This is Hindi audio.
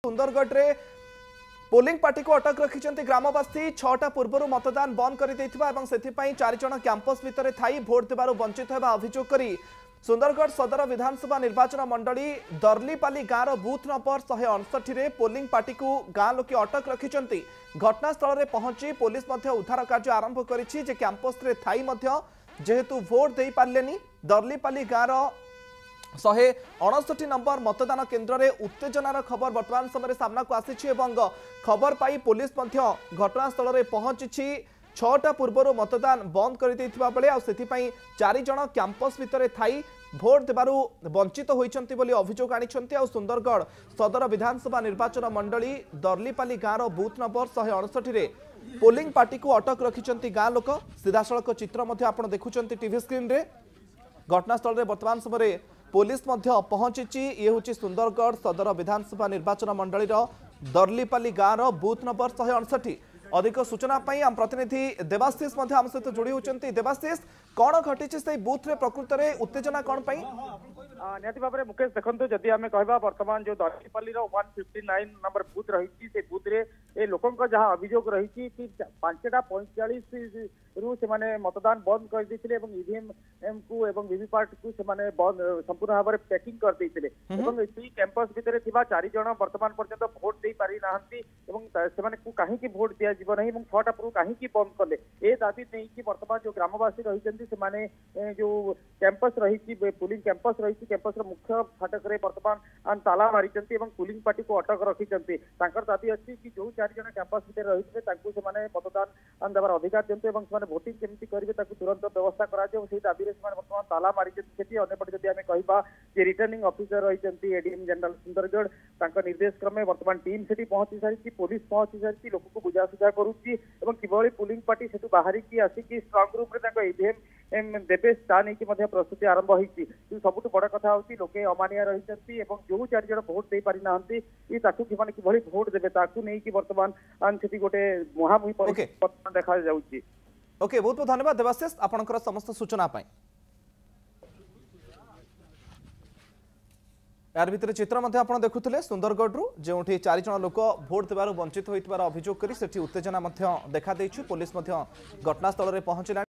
सुंदरगढ़ रे पोलिंग पार्टी को अटक रखिंट ग्रामवासी 6टा पूर्व मतदान बंद कर चार जन कैंपस भितर थाई भोट देवार वंचित होगा अभियोग कर सुंदरगढ़ सदर विधानसभा निर्वाचन मंडली दर्लीपाली गाँव बूथ नंबर 168 पोलिंग पार्टी को गाँ लोके अटक रखिंट घटनास्थल में पहुंची पुलिस उद्धार कार्य आरंभ कर कैंपस थाई जेहेतु भोट दे पारे दर्लीपाली गाँव 169 नंबर मतदान केन्द्र में उत्तेजनार खबर वर्तमान समय सामना को आसी खबर पाई पुलिस घटनास्थल में पहुंची 6टा पूर्व मतदान बंद कर बेले चार जन कैंपस भितर थाई भोट देवार वंचित होती अभियोग आनी सुंदरगढ़ सदर विधानसभा निर्वाचन मंडली दर्लीपाली गाँव बूथ नंबर 168 पोलिंग पार्टी को अटक रखिंट गाँ लोक सीधासख चित्र आप देखुं टीवी स्क्रीन रे घटनास्थल में वर्तमान समय पुलिस पहुंची ये हूँ सुंदरगढ़ सदर विधानसभा निर्वाचन मंडली दर्लीपाली गाँव बूथ नंबर 168 अधिक सूचना आम प्रतिनिधि देवाशीष आम सहित जोड़ी होती देवाशीष कौन घटी से बूथ रे प्रकृत में उत्तेजना कौन निहती भाव में मुकेश देखो जदि आम कह बर्तमान जो दर्लीपाली 159 नंबर बूथ रही से बूथ रे ए लोकों जहाँ अभियोग रही 5:45 रु से मतदान बंद कर ईवीएम को एवं वीवीपैट को संपूर्ण भाव में पैकिंग कर कैंपस भितर चार जन वर्तमान पर्यंत भोट दे पारि नाहंती कहीं भोट दिया नहीं 6टा पूर्व कहीं बंद कले ए दाबी नहीं वर्तमान जो ग्रामवासी रही जो कैंपस रही पुलिंग कैंपस रही कैंपस मुख्य फाटक वर्तमान ताला मारी पुलिंग पार्टी को अटक रखिंट दाबी अच्छी कि जो 4 जन कैंपस भितर रही मतदान देवार अधिकार दिंतु भोटिंग केमती करेंगे तुरंत व्यवस्था कर दाबी बर्तमान ताला मारी अंपटे जब आम कह रिटर्निंग ऑफिसर रही एडीएम जनरल सुंदरगढ़ निर्देश क्रमे वर्तमान टीम से पहुंची सारी पुलिस पहुंची सारी लोक को बुझासुझा करुच्ची किभली पुलिंग पार्टी से बाहरिकी आसिकी स्ट्रंग रूम में ईवीएम देवे ता नहीं प्रस्तुति आरंभ होती सबुठ बड़ कथा हूँ लोके अमानिया रही जो 4 जन भोट दे पारि नाहंती किभली भोट देवे ताकू नहीं वर्तमान से गोटे मुहांमुही परिस्थिति देखा जाउची। ओके बहुत बहुत धन्यवाद देवाशीष आपनकर समस्त सूचना पाई। यार भितर चित्र आप देखुले सुंदरगढ़ जो 4 जन लोक भोट देवार वंचित होइतबार अभियोग करी सेठी उत्तेजना देखा पुलिस घटनास्थल में पहुंचला।